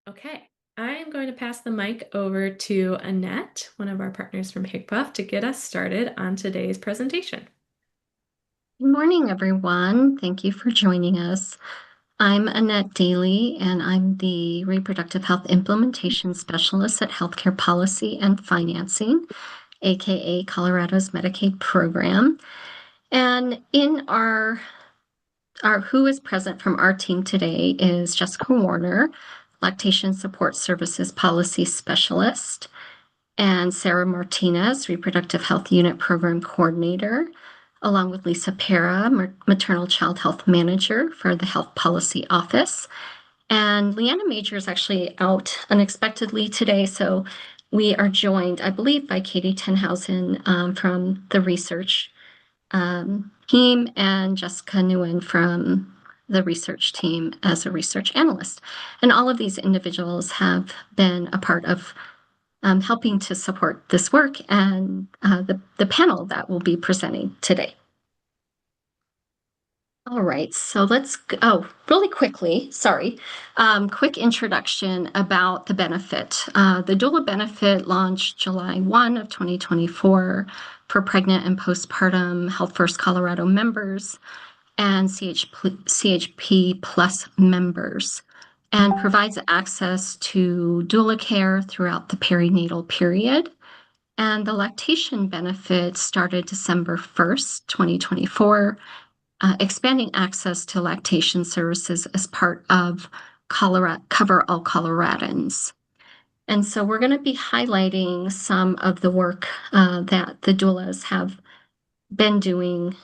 Okay, I am going to pass the mic over to Annette, one of our partners from HICPUF, to get us started on today's presentation. Good morning, everyone. Thank you for joining us. I'm Annette Daly, and I'm the Reproductive Health Implementation Specialist at Healthcare Policy and Financing, aka Colorado's Medicaid program. And in our who is present from our team today is Jessica Warner, Lactation Support Services Policy Specialist, and Sarah Martinez, Reproductive Health Unit Program Coordinator, along with Lisa Pera, Maternal Child Health Manager for the Health Policy Office. And Leanna Major is actually out unexpectedly today, so we are joined, I believe, by Katie Tenhausen from the research team and Jessica Nguyen from the research team as a research analyst. And all of these individuals have been a part of helping to support this work and the panel that will be presenting today. All right, so really quickly, sorry, quick introduction about the benefit. The doula benefit launched July 1 of 2024 for pregnant and postpartum Health First Colorado members and CHP Plus members, and provides access to doula care throughout the perinatal period. And the lactation benefit started December 1st, 2024, expanding access to lactation services as part of Cover All Coloradans. And so we're going to be highlighting some of the work that the doulas have been doing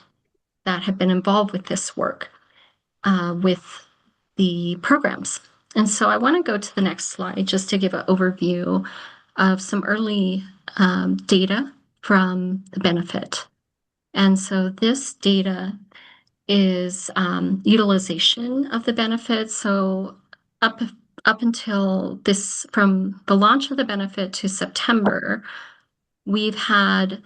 that have been involved with this work with the programs. And so I want to go to the next slide just to give an overview of some early data from the benefit. And so this data is utilization of the benefit. So up until this, from the launch of the benefit to September, we've had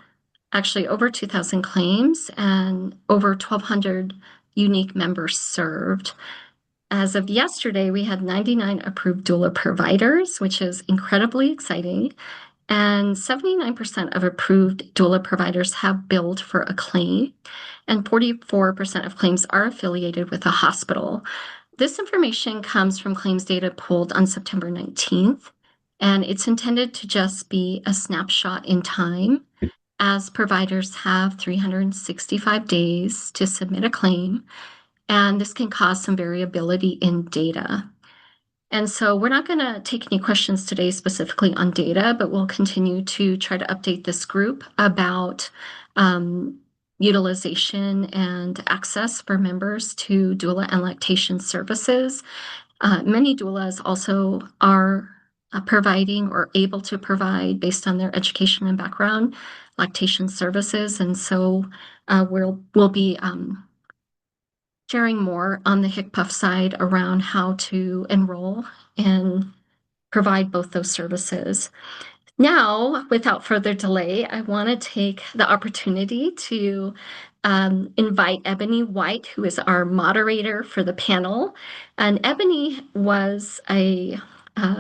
actually over 2,000 claims and over 1,200 unique members served. As of yesterday, we had 99 approved doula providers, which is incredibly exciting. And 79% of approved doula providers have billed for a claim, and 44% of claims are affiliated with a hospital. This information comes from claims data pulled on September 19th, and it's intended to just be a snapshot in time, as providers have 365 days to submit a claim, and this can cause some variability in data. And so we're not going to take any questions today specifically on data, but we'll continue to try to update this group about utilization and access for members to doula and lactation services. Many doulas also are providing or able to provide, based on their education and background, lactation services. And so we'll be sharing more on the HICPUF side around how to enroll and provide both those services. Now, without further delay, I want to take the opportunity to invite Ebony White, who is our moderator for the panel. And Ebony was a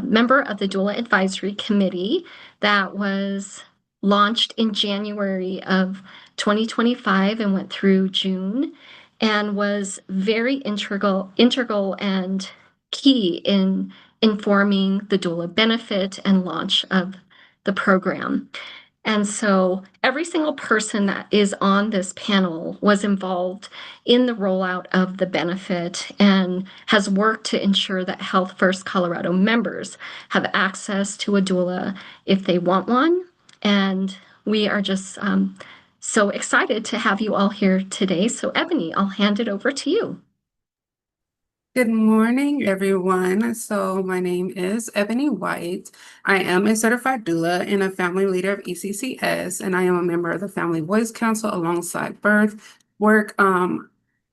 member of the Doula Advisory Committee that was launched in January of 2025 and went through June, and was very integral and key in informing the doula benefit and launch of the program. And so every single person that is on this panel was involved in the rollout of the benefit and has worked to ensure that Health First Colorado members have access to a doula if they want one. And we are just so excited to have you all here today. So Ebony, I'll hand it over to you. Good morning, everyone. So my name is Ebony White. I am a certified doula and a family leader of ECCS, and I am a member of the Family Voice Council alongside birth work. I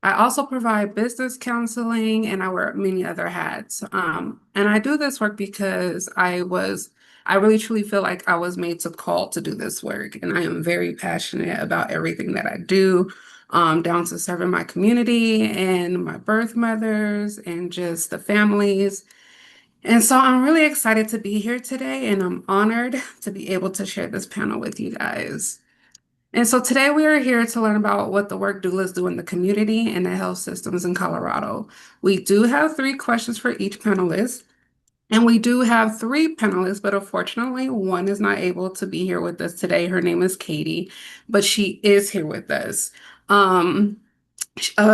also provide business counseling, and I wear many other hats. And I do this work because I really truly feel like I was made to call to do this work, and I am very passionate about everything that I do. Down to serving my community and my birth mothers and just the families. And so I'm really excited to be here today, and I'm honored to be able to share this panel with you guys. And so today we are here to learn about what the work doulas do in the community and the health systems in Colorado. We do have 3 questions for each panelist, and we do have 3 panelists, but unfortunately, one is not able to be here with us today. Her name is Katie, but she is here with us. Um,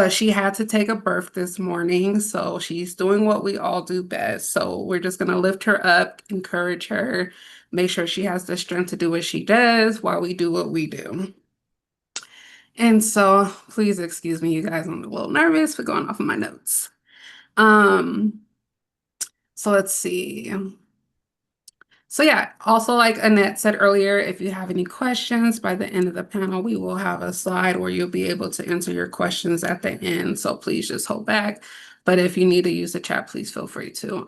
she had to take a birth this morning, so she's doing what we all do best. So we're just gonna lift her up, encourage her, make sure she has the strength to do what she does while we do what we do. And so please excuse me, you guys, I'm a little nervous for going off of my notes. Um, so let's see. So yeah, also like Annette said earlier, if you have any questions by the end of the panel, we will have a slide where you'll be able to answer your questions at the end. So please just hold back. But if you need to use the chat, please feel free to.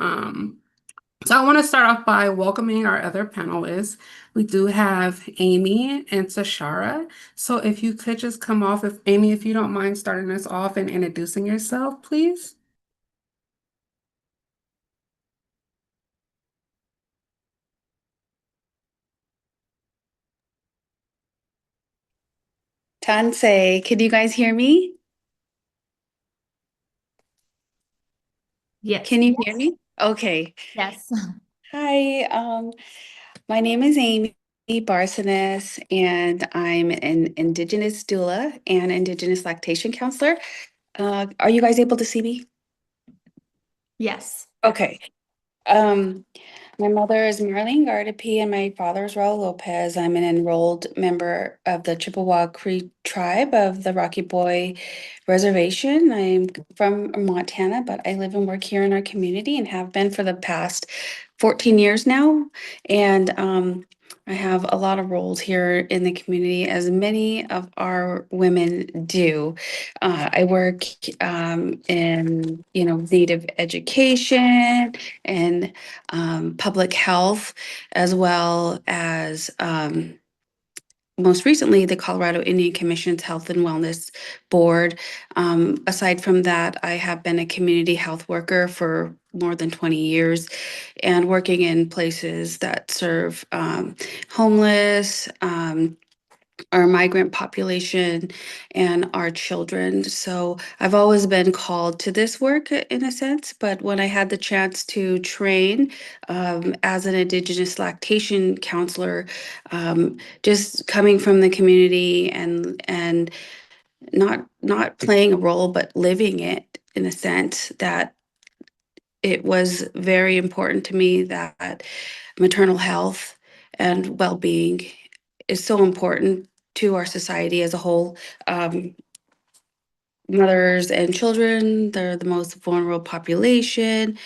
So I want to start off by welcoming our other panelists. We do have Amy and Tashara. So if you could just come off, if Amy, if you don't mind starting us off and introducing yourself, please. Tansei, can you guys hear me? Yes. Can you hear me? Okay. Yes. Hi, my name is Amy Barsones, and I'm an Indigenous doula and Indigenous lactation counselor. Are you guys able to see me? Yes. Okay. Um, My mother is Marlene Gardapi and my father is Raul Lopez. I'm an enrolled member of the Chippewa Cree tribe of the Rocky Boy Reservation. I'm from Montana, but I live and work here in our community and have been for the past 14 years now. And I have a lot of roles here in the community, as many of our women do. I work in, Native education and public health, as well as most recently the Colorado Indian Commission's Health and Wellness Board. Aside from that, I have been a community health worker for more than 20 years and working in places that serve homeless, our migrant population, and our children. So I've always been called to this work in a sense, but when I had the chance to train as an Indigenous lactation counselor, just coming from the community and not playing a role, but living it in a sense that it was very important to me that maternal health and well-being is so important to our society as a whole. Um, Mothers and children, they're the most vulnerable population,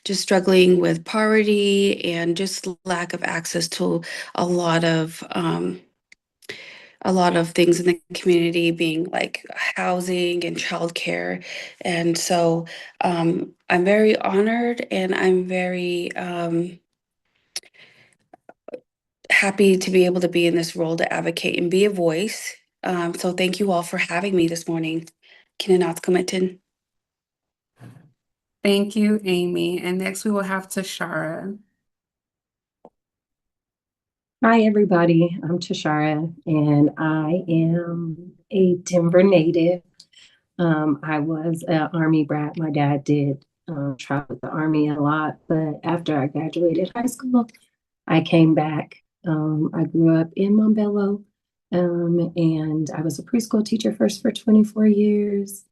just struggling with poverty and just lack of access to a lot of um, a lot of things in the community, being like housing and childcare. And so I'm very honored and I'm very happy to be able to be in this role to advocate and be a voice. So thank you all for having me this morning. Kinenatkumatin. Thank you, Amy. And next we will have Tashara. Hi, everybody. I'm Tashara, and I am a Denver native. I was an Army brat. My dad did travel with the Army a lot, but after I graduated high school, I came back. I grew up in Montbello, and I was a preschool teacher first for 24 years,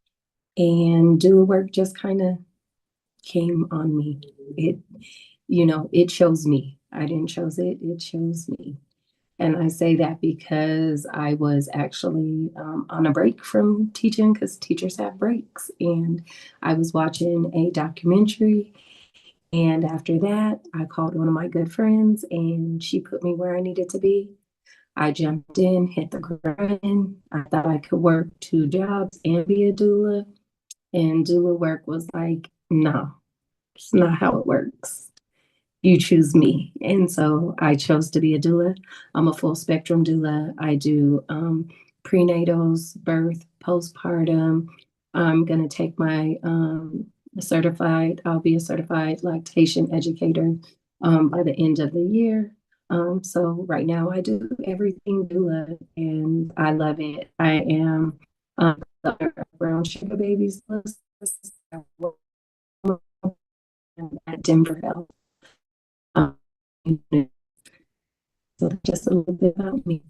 and doula work just kind of came on me. It chose me. I didn't choose it, it chose me. And I say that because I was actually on a break from teaching because teachers have breaks. And I was watching a documentary. And after that, I called one of my good friends and she put me where I needed to be. I jumped in, hit the ground. I thought I could work 2 jobs and be a doula. And doula work was like, no, it's not how it works. You choose me. And so I chose to be a doula. I'm a full spectrum doula. I do prenatals, birth, postpartum. I'm going to take my I'll be a certified lactation educator by the end of the year. So right now I do everything doula and I love it. I am the owner of Brown Sugar Babies at Denver Health. Um, so that's just a little bit about me.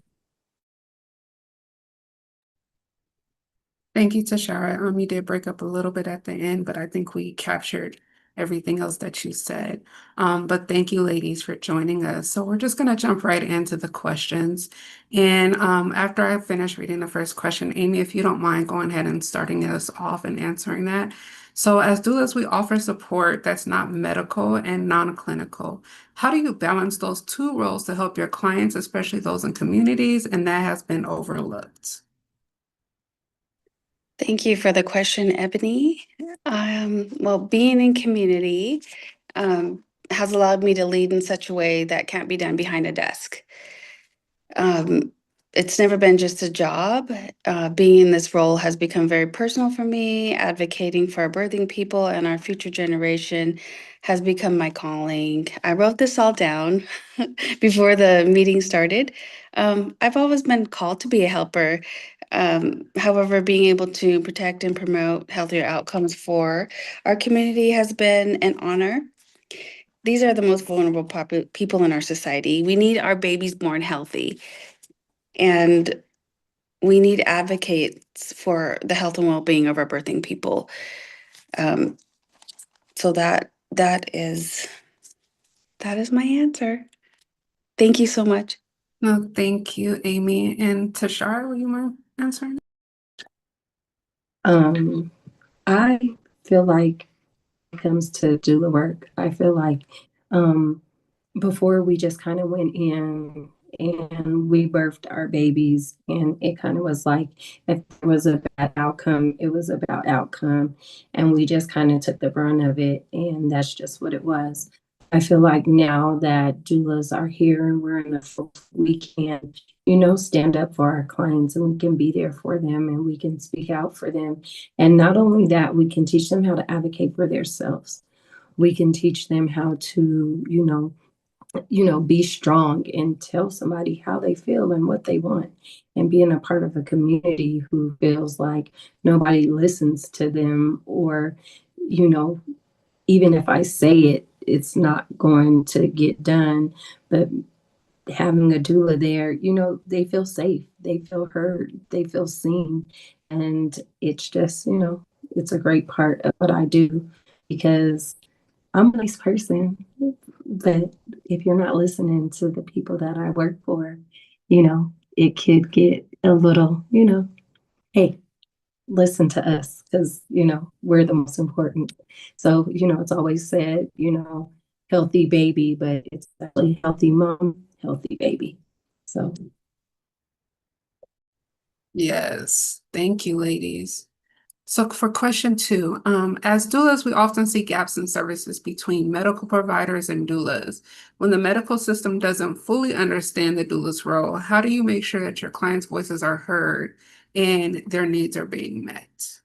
Thank you, Tashara. You did break up a little bit at the end, but I think we captured everything else that you said. But thank you, ladies, for joining us. So we're just going to jump right into the questions. And after I finish reading the first question, Amy, if you don't mind going ahead and starting us off and answering that. So as doulas, we offer support that's not medical and non-clinical. How do you balance those two roles to help your clients, especially those in communities, and that has been overlooked? Thank you for the question, Ebony. Well, being in community has allowed me to lead in such a way that can't be done behind a desk. It's never been just a job. Being in this role has become very personal for me. Advocating for our birthing people and our future generation has become my calling. I wrote this all down before the meeting started. I've always been called to be a helper. However, being able to protect and promote healthier outcomes for our community has been an honor. These are the most vulnerable people in our society. We need our babies born healthy, and we need advocates for the health and well-being of our birthing people. Um, so that is my answer. Thank you so much. No, thank you, Amy. And Tashara, will you mind answering? I feel like when it comes to doula work, I feel like before we just kind of went in and we birthed our babies, and it kind of was like if there was a bad outcome, it was about outcome, and we just kind of took the brunt of it, and that's just what it was. I feel like now that doulas are here and we're in the full, we can, stand up for our clients and we can be there for them and we can speak out for them. And not only that, we can teach them how to advocate for themselves. We can teach them how to, be strong and tell somebody how they feel and what they want, and being a part of a community who feels like nobody listens to them, or you know even if I say it, it's not going to get done. But having a doula there, they feel safe, they feel heard, they feel seen, and it's just, it's a great part of what I do, because I'm a nice person, but if you're not listening to the people that I work for, it could get a little, hey, listen to us, because, we're the most important. So, it's always said, healthy baby, but it's actually healthy mom, healthy baby. So, Yes, thank you, ladies. So for question two, as doulas, we often see gaps in services between medical providers and doulas. When the medical system doesn't fully understand the doula's role, how do you make sure that your clients' voices are heard and their needs are being met?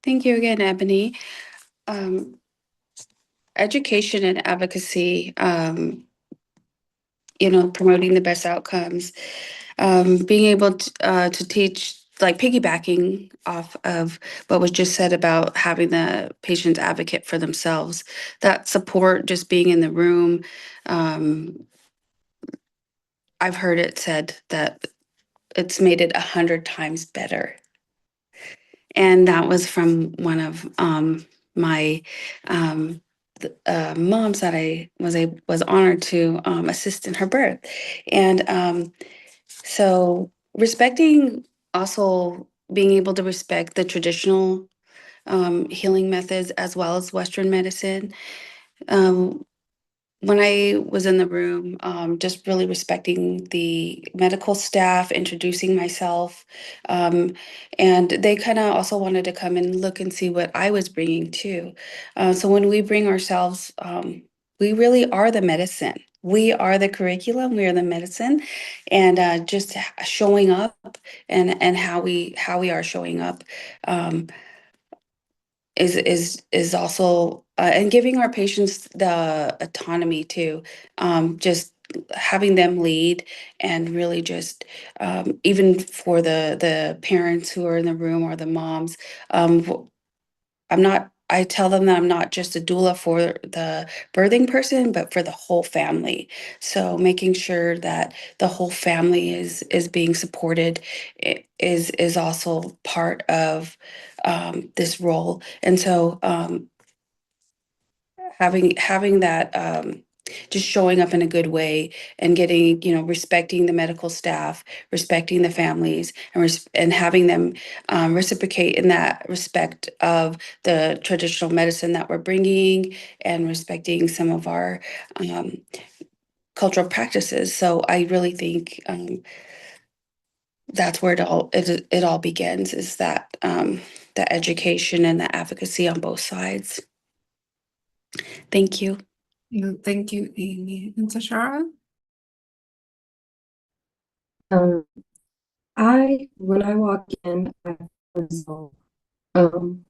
Thank you again, Ebony. Education and advocacy, promoting the best outcomes, being able to teach, like piggybacking off of what was just said about having the patients advocate for themselves, that support, just being in the room. I've heard it said that it's made it 100 times better. And that was from one of my moms that I was honored to assist in her birth. And so respecting, also being able to respect the traditional healing methods as well as Western medicine. Um, when I was in the room, just really respecting the medical staff, introducing myself, and they kind of also wanted to come and look and see what I was bringing too. So when we bring ourselves, we really are the medicine. We are the curriculum. We are the medicine, and just showing up and how we are showing up. is also and giving our patients the autonomy to just having them lead and really just even for the parents who are in the room or the moms. I tell them that I'm not just a doula for the birthing person, but for the whole family. So making sure that the whole family is being supported is also part of this role. And so having that just showing up in a good way and getting, respecting the medical staff, respecting the families, and having them reciprocate in that respect of the traditional medicine that we're bringing and respecting some of our um, cultural practices. So I really think that's where it all begins, is that the education and the advocacy on both sides. Thank you. Thank you, Amy. And Tashara? Um, when I walk in, um,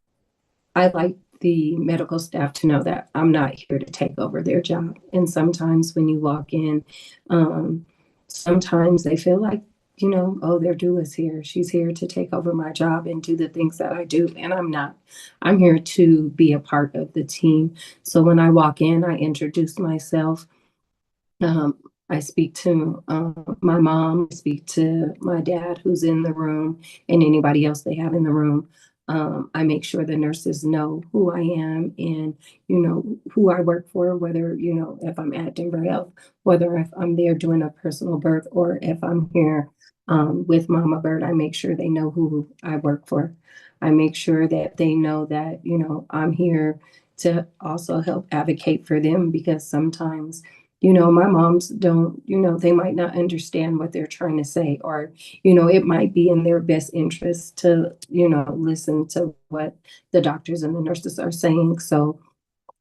I like the medical staff to know that I'm not here to take over their job. And sometimes when you walk in, um, sometimes they feel like, oh, their doula's here. She's here to take over my job and do the things that I do. And I'm not. I'm here to be a part of the team. So when I walk in, I introduce myself. Um, I speak to my mom, I speak to my dad who's in the room, and anybody else they have in the room. I make sure the nurses know who I am and, who I work for, whether, if I'm at Denver Health, whether if I'm there doing a personal birth or if I'm here with Mama Bird, I make sure they know who I work for. I make sure that they know that, I'm here to also help advocate for them because sometimes my moms don't, they might not understand what they're trying to say, or, it might be in their best interest to, listen to what the doctors and the nurses are saying. So,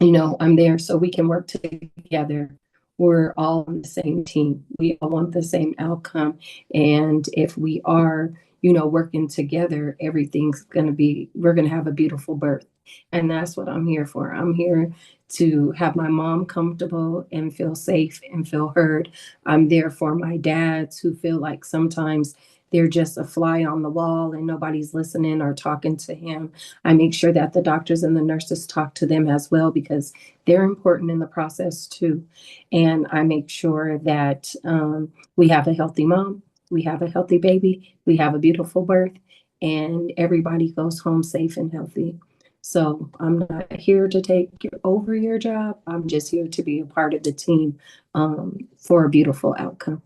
I'm there so we can work together. We're all on the same team. We all want the same outcome. And if we are, working together, we're going to have a beautiful birth. And that's what I'm here for. I'm here to have my mom comfortable and feel safe and feel heard. I'm there for my dads who feel like sometimes they're just a fly on the wall and nobody's listening or talking to him. I make sure that the doctors and the nurses talk to them as well because they're important in the process too. And I make sure that we have a healthy mom, we have a healthy baby, we have a beautiful birth, and everybody goes home safe and healthy. So I'm not here to take over your job. I'm just here to be a part of the team for a beautiful outcome.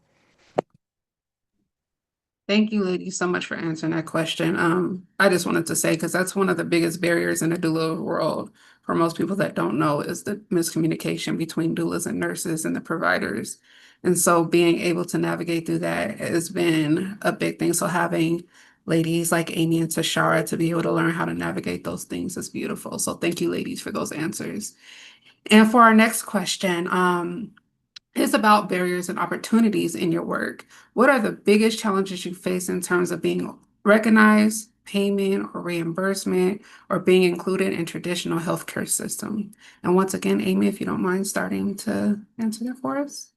Thank you, ladies, so much for answering that question. I just wanted to say, because that's one of the biggest barriers in the doula world for most people that don't know is the miscommunication between doulas and nurses and the providers. And so being able to navigate through that has been a big thing. So having ladies like Amy and Tashara to be able to learn how to navigate those things is beautiful. So thank you, ladies, for those answers. And for our next question, it's about barriers and opportunities in your work. What are the biggest challenges you face in terms of being recognized, payment or reimbursement, or being included in traditional healthcare system? And once again, Amy, if you don't mind starting to answer that for us.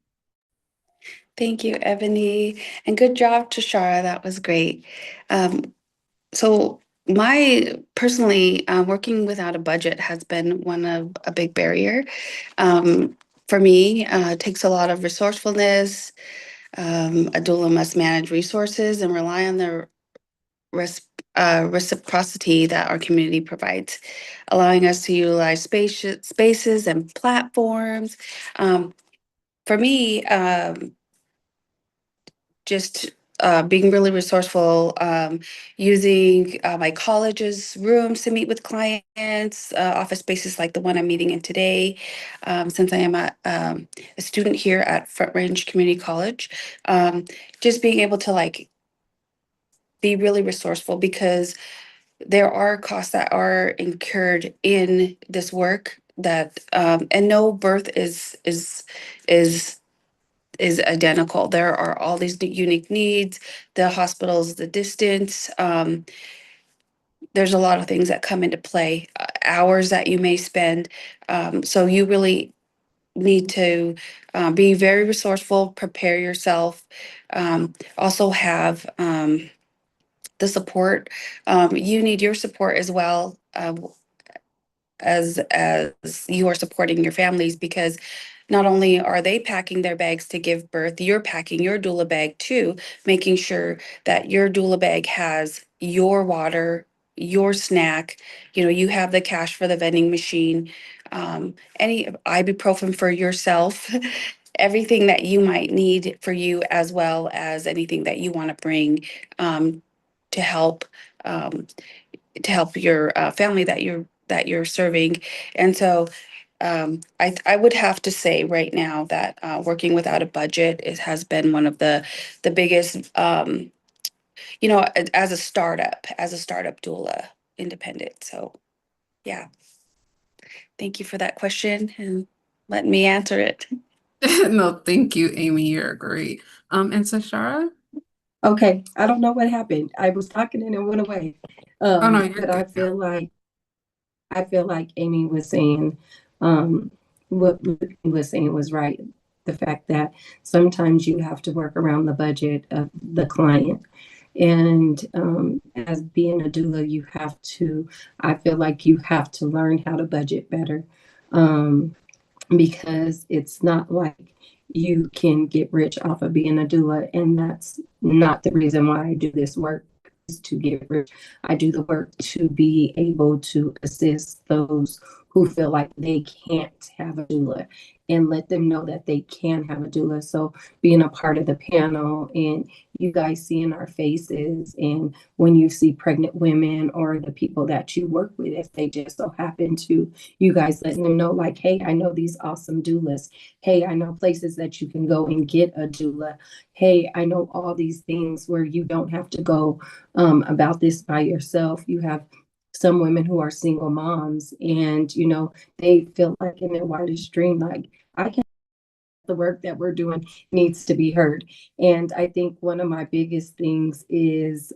Thank you, Ebony, and good job, Tashara. That was great. So my personally, working without a budget has been one of a big barrier. For me, it takes a lot of resourcefulness. A doula must manage resources and rely on the reciprocity that our community provides, allowing us to utilize spaces and platforms. For me, just being really resourceful, using my college's rooms to meet with clients, office spaces like the one I'm meeting in today, since I am a student here at Front Range Community College. Just being able to be really resourceful because there are costs that are incurred in this work that and no birth is is identical. There are all these unique needs, the hospitals, the distance, there's a lot of things that come into play, hours that you may spend. So you really need to be very resourceful, prepare yourself, also have the support. You need your support as well. As you are supporting your families, because not only are they packing their bags to give birth, you're packing your doula bag too, making sure that your doula bag has your water, your snack, you have the cash for the vending machine, any ibuprofen for yourself, everything that you might need for you, as well as anything that you want to bring um, to help um, your family that you're serving. And so I would have to say right now that working without a budget has been one of the biggest, as a startup doula independent. So yeah, thank you for that question and letting me answer it. No, thank you, Amy. You're great. And Sashara? Okay, I don't know what happened. I was talking and it went away. Oh no, you're But good. I feel like Amy was saying, um, what Lucy was saying was right. The fact that sometimes you have to work around the budget of the client. And as being a doula, I feel like you have to learn how to budget better. Um, because it's not like you can get rich off of being a doula. And that's not the reason why I do this work, is to get rich. I do the work to be able to assist those who feel like they can't have a doula and let them know that they can have a doula. So being a part of the panel and you guys seeing our faces, and when you see pregnant women or the people that you work with, if they just so happen to, you guys letting them know, like, hey, I know these awesome doulas. Hey, I know places that you can go and get a doula. Hey, I know all these things where you don't have to go about this by yourself. You have some women who are single moms, and they feel like in their wildest dream, like, I can, the work that we're doing needs to be heard. And I think one of my biggest things is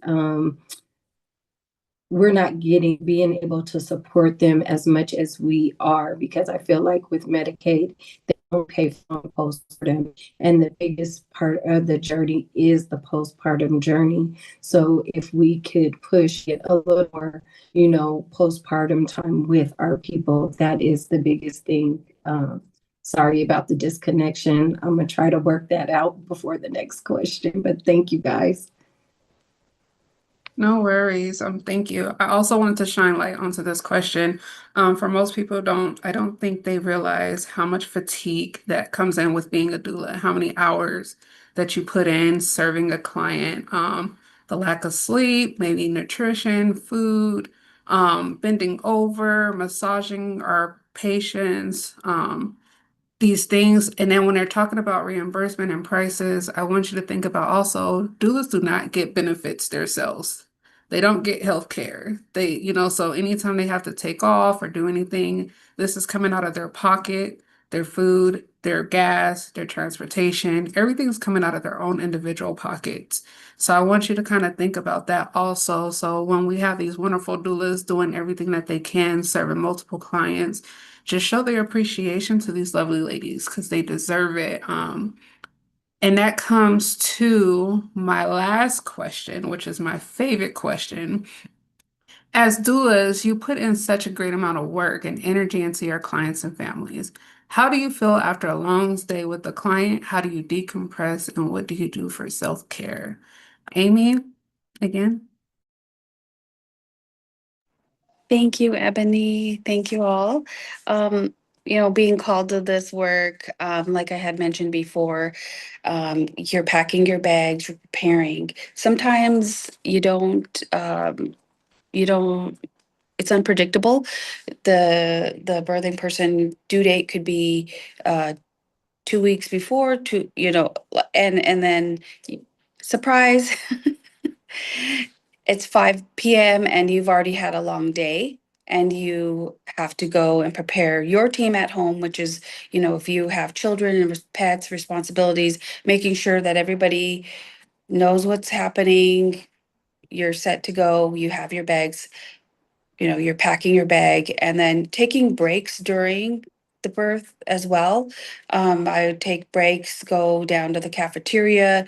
we're not being able to support them as much as we are, because I feel like with Medicaid, they don't pay for postpartum. And the biggest part of the journey is the postpartum journey. So if we could push it a little more, postpartum time with our people, that is the biggest thing. Sorry about the disconnection. I'm going to try to work that out before the next question, but thank you guys. No worries. Thank you. I also wanted to shine light onto this question. For most people, I don't think they realize how much fatigue that comes in with being a doula, how many hours that you put in serving a client. The lack of sleep, maybe nutrition, food, bending over, massaging our patients, these things. And then when they're talking about reimbursement and prices, I want you to think about also doulas do not get benefits themselves. They don't get health care. So anytime they have to take off or do anything, this is coming out of their pocket, their food, their gas, their transportation, everything's coming out of their own individual pockets. So I want you to kind of think about that also. So when we have these wonderful doulas doing everything that they can, serving multiple clients, just show their appreciation to these lovely ladies because they deserve it. And that comes to my last question, which is my favorite question. As doulas, you put in such a great amount of work and energy into your clients and families. How do you feel after a long stay with the client? How do you decompress and what do you do for self-care? Amy, again. Thank you, Ebony. Thank you all. Um, being called to this work, like I had mentioned before, you're packing your bags, you're preparing. Sometimes you don't, it's unpredictable. The birthing person due date could be 2 weeks before, and then surprise. It's 5 p.m. and you've already had a long day, and you have to go and prepare your team at home, which is, if you have children and pets, responsibilities, making sure that everybody knows what's happening, you're set to go, you have your bags you're packing your bag and then taking breaks during the birth as well. I would take breaks, go down to the cafeteria,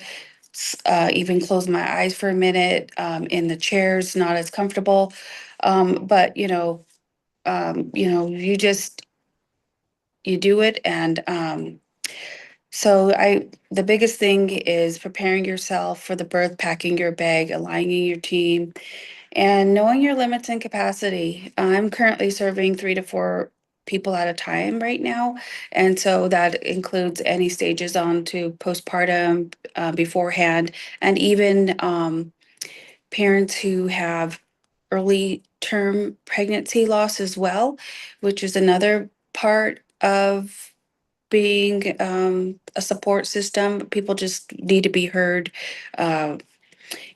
even close my eyes for a minute, in the chairs, not as comfortable. But you do it. And the biggest thing is preparing yourself for the birth, packing your bag, aligning your team, and knowing your limits and capacity. I'm currently serving 3 to 4 people at a time right now. And so that includes any stages on to postpartum, beforehand, and even parents who have early term pregnancy loss as well, which is another part of being a support system. People just need to be heard. Uh,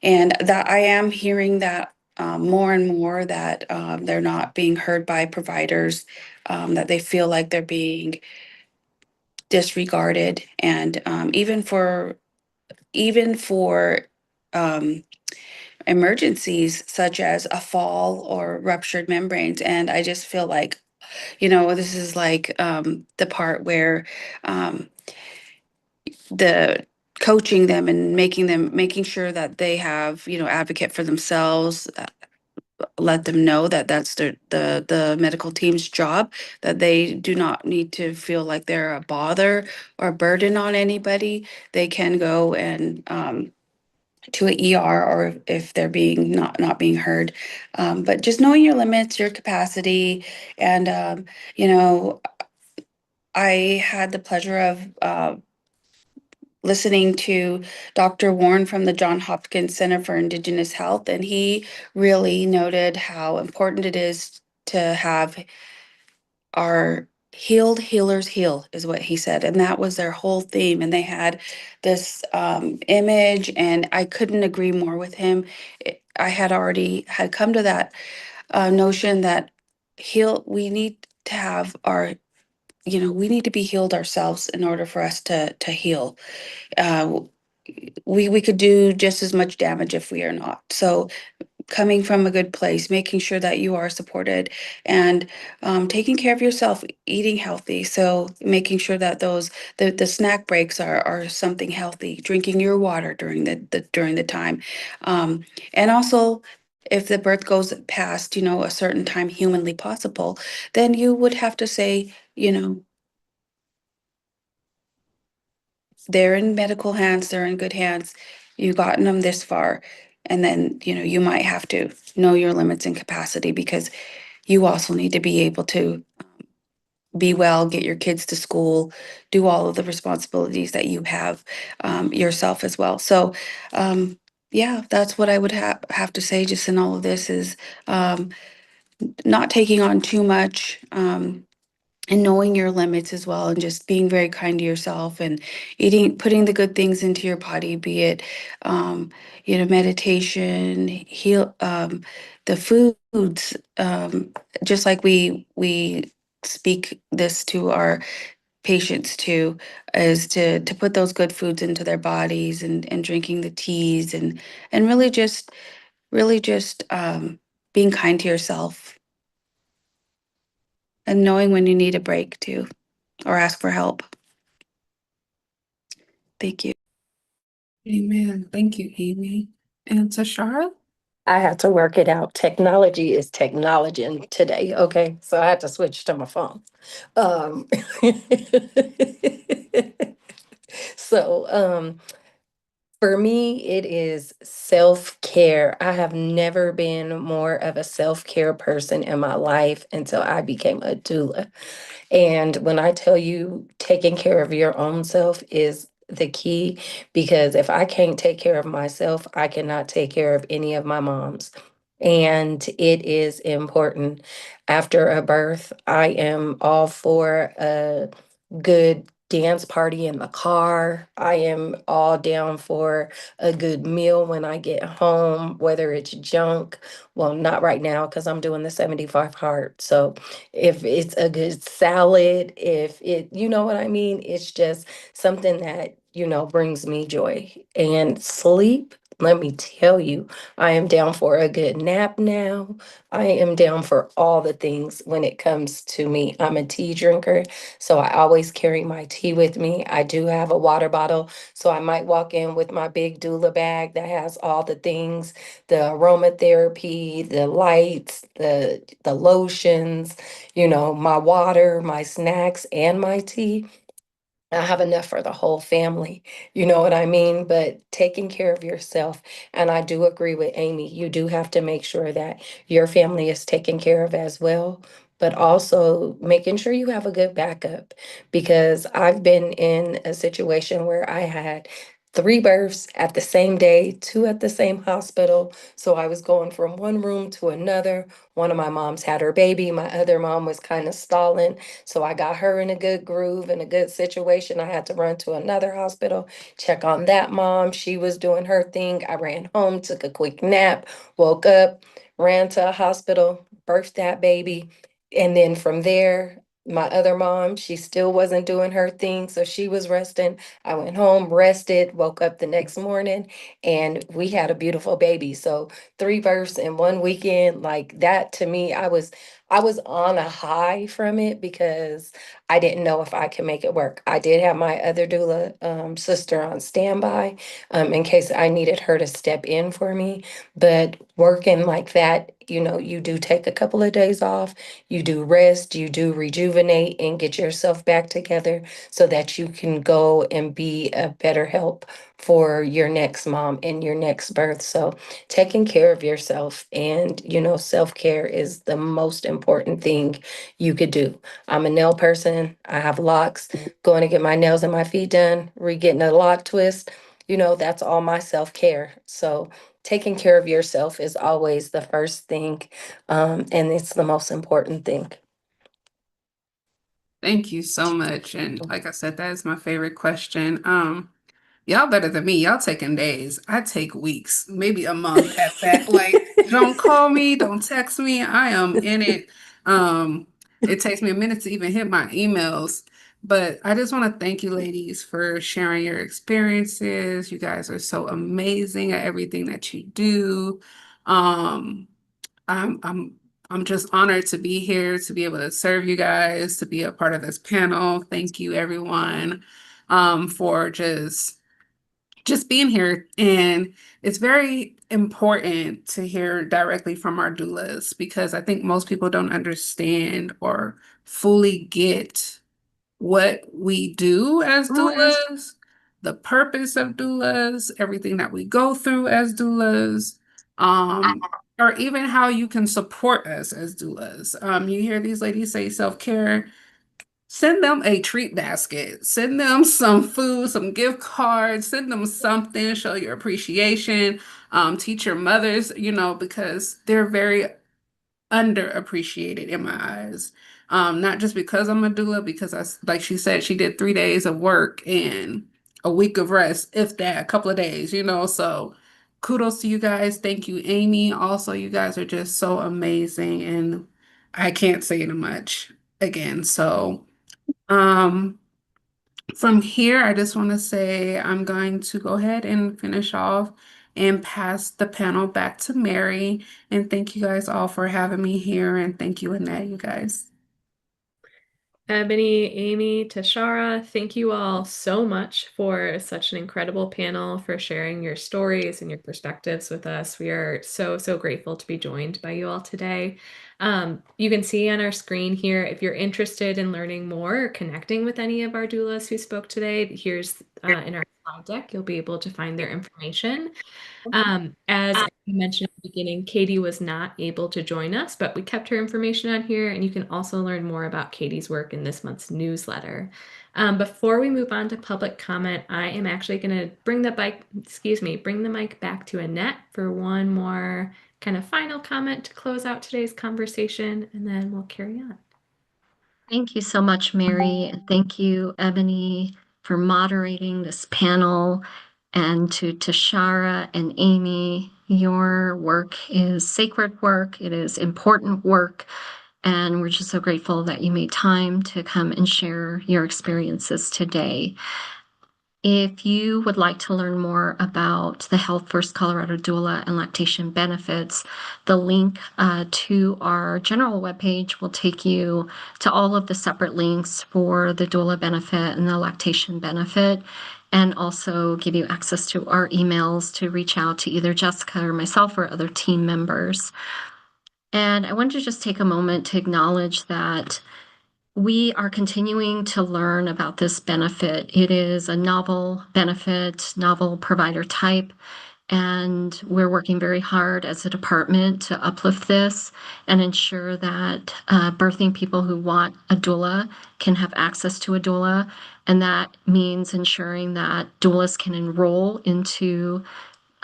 and that I am hearing that more and more, that they're not being heard by providers, that they feel like they're being disregarded. And even for um, emergencies such as a fall or ruptured membranes. And I just feel like, this is like the part where um, the coaching them and making sure that they have, advocate for themselves, let them know that that's the medical team's job, that they do not need to feel like they're a bother or a burden on anybody. They can go and to an ER, or if they're being not being heard. But just knowing your limits, your capacity, and you know, I had the pleasure of listening to Dr. Warren from the John Hopkins Center for Indigenous Health, and he really noted how important it is to have our healed healers heal, is what he said. And that was their whole theme. And they had this image, and I couldn't agree more with him. I had already had come to that notion that we need to have we need to be healed ourselves in order for us to heal. Uh, we could do just as much damage if we are not. So coming from a good place, making sure that you are supported, and taking care of yourself, eating healthy. So making sure that the snack breaks are something healthy, drinking your water during the time, um, and also. If the birth goes past, a certain time humanly possible, then you would have to say, they're in medical hands, they're in good hands. You've gotten them this far. And then, you might have to know your limits and capacity, because you also need to be able to be well, get your kids to school, do all of the responsibilities that you have yourself as well. So, yeah, that's what I would have to say just in all of this is um, not taking on too much. And knowing your limits as well, and just being very kind to yourself, and putting the good things into your body, be it meditation, the foods, just like we speak this to our patients too, is to put those good foods into their bodies, and drinking the teas, and really just being kind to yourself, and knowing when you need a break too, or ask for help. Thank you. Amen. Thank you, Amy. And Tashara? I had to work it out. Technology is technology today. Okay. So I had to switch to my phone. Um, so for me, it is self-care. I have never been more of a self-care person in my life until I became a doula. And when I tell you taking care of your own self is the key, because if I can't take care of myself, I cannot take care of any of my moms. And it is important. After a birth, I am all for a good dance party in the car. I am all down for a good meal when I get home, whether it's junk. Well, not right now because I'm doing the 75 hard. So if it's a good salad, if it, you know what I mean? It's just something that, brings me joy. And sleep, let me tell you, I am down for a good nap now. I am down for all the things when it comes to me. I'm a tea drinker, so I always carry my tea with me. I do have a water bottle, so I might walk in with my big doula bag that has all the things, the aromatherapy, the lights, the lotions, my water, my snacks, and my tea. I have enough for the whole family. You know what I mean? But taking care of yourself. And I do agree with Amy. You do have to make sure that your family is taken care of as well. But also making sure you have a good backup. Because I've been in a situation where I had three births at the same day, two at the same hospital. So I was going from one room to another. One of my moms had her baby. My other mom was kind of stalling. So I got her in a good groove, in a good situation. I had to run to another hospital, check on that mom. She was doing her thing. I ran home, took a quick nap, woke up, ran to a hospital, birthed that baby. And then from there, my other mom, she still wasn't doing her thing. So she was resting. I went home, rested, woke up the next morning, and we had a beautiful baby. So three births in one weekend, like that to me, I was on a high from it because I didn't know if I could make it work. I did have my other doula sister on standby in case I needed her to step in for me. But working like that, you do take a couple of days off, you do rest, you do rejuvenate and get yourself back together so that you can go and be a better help for your next mom and your next birth. So taking care of yourself and self-care is the most important thing you could do. I'm a nail person. I have locks. Going to get my nails and my feet done, re-getting a lock twist, that's all my self-care. So taking care of yourself is always the first thing, and it's the most important thing. Thank you so much. And like I said, that is my favorite question. Y'all better than me. Y'all taking days. I take weeks, maybe a month at that. Like, don't call me, don't text me. I am in it. Um, it takes me a minute to even hit my emails. But I just want to thank you ladies for sharing your experiences. You guys are so amazing at everything that you do. Um, I'm I'm I'm just honored to be here, to be able to serve you guys, to be a part of this panel. Thank you everyone for just being here. And it's very important to hear directly from our doulas because I think most people don't understand or fully get what we do as doulas, the purpose of doulas, everything that we go through as doulas, or even how you can support us as doulas. You hear these ladies say self-care. Send them a treat basket. Send them some food, some gift cards. Send them something. Show your appreciation. Teach your mothers, because they're very underappreciated in my eyes. Not just because I'm a doula, because like she said, she did 3 days of work and a week of rest, if that, a couple of days, So kudos to you guys. Thank you, Amy. Also, you guys are just so amazing, and I can't say it much again. So, um, from here, I just want to say I'm going to go ahead and finish off and pass the panel back to Mary. And thank you guys all for having me here. And thank you, Annette, you guys. Ebony, Amy, Tashara, thank you all so much for such an incredible panel, for sharing your stories and your perspectives with us. We are so, so grateful to be joined by you all today. You can see on our screen here, if you're interested in learning more or connecting with any of our doulas who spoke today, here's in our slide deck, you'll be able to find their information. As I mentioned at the beginning, Katie was not able to join us, but we kept her information on here, and you can also learn more about Katie's work in this month's newsletter. Before we move on to public comment, I am actually going to bring the mic back to Annette for one more kind of final comment to close out today's conversation, and then we'll carry on. Thank you so much, Mary. And thank you, Ebony, for moderating this panel. And to Tashara and Amy, your work is sacred work. It is important work. And we're just so grateful that you made time to come and share your experiences today. If you would like to learn more about the Health First Colorado doula and lactation benefits, the link to our general webpage will take you to all of the separate links for the doula benefit and the lactation benefit, and also give you access to our emails to reach out to either Jessica or myself or other team members. And I wanted to just take a moment to acknowledge that we are continuing to learn about this benefit. It is a novel benefit, novel provider type, and we're working very hard as a department to uplift this and ensure that birthing people who want a doula can have access to a doula. And that means ensuring that doulas can enroll into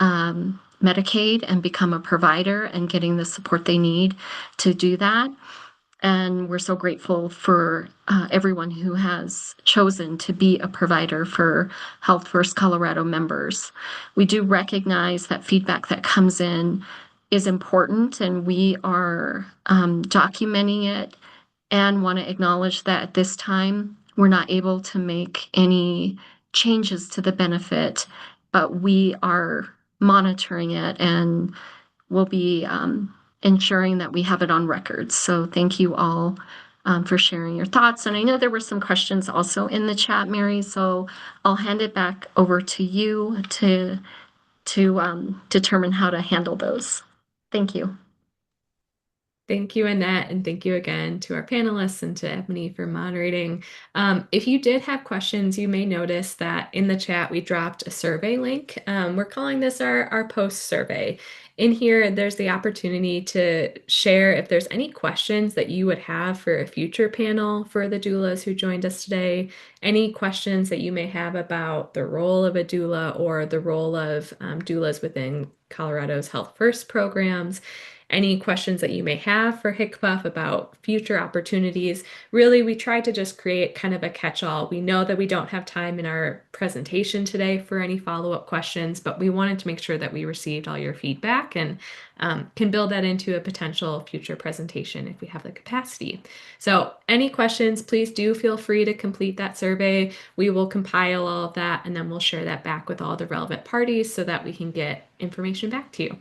Medicaid and become a provider and getting the support they need to do that. And we're so grateful for everyone who has chosen to be a provider for Health First Colorado members. We do recognize that feedback that comes in is important, and we are documenting it and want to acknowledge that at this time, we're not able to make any changes to the benefit, but we are monitoring it and we'll be ensuring that we have it on record. So thank you all for sharing your thoughts. And I know there were some questions also in the chat, Mary, so I'll hand it back over to you to determine how to handle those. Thank you. Thank you, Annette, and thank you again to our panelists and to Ebony for moderating. If you did have questions, you may notice that in the chat we dropped a survey link. We're calling this our post survey. In here, there's the opportunity to share if there's any questions that you would have for a future panel for the doulas who joined us today, any questions that you may have about the role of a doula or the role of doulas within Colorado's Health First programs, any questions that you may have for HICPUF about future opportunities. Really, we tried to just create kind of a catch-all. We know that we don't have time in our presentation today for any follow-up questions, but we wanted to make sure that we received all your feedback and can build that into a potential future presentation if we have the capacity. So any questions, please do feel free to complete that survey. We will compile all of that and then we'll share that back with all the relevant parties so that we can get information back to you.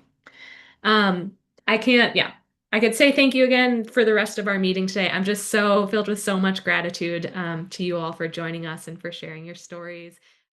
I can't, yeah. I could say thank you again for the rest of our meeting today. I'm just so filled with so much gratitude to you all for joining us and for sharing your stories.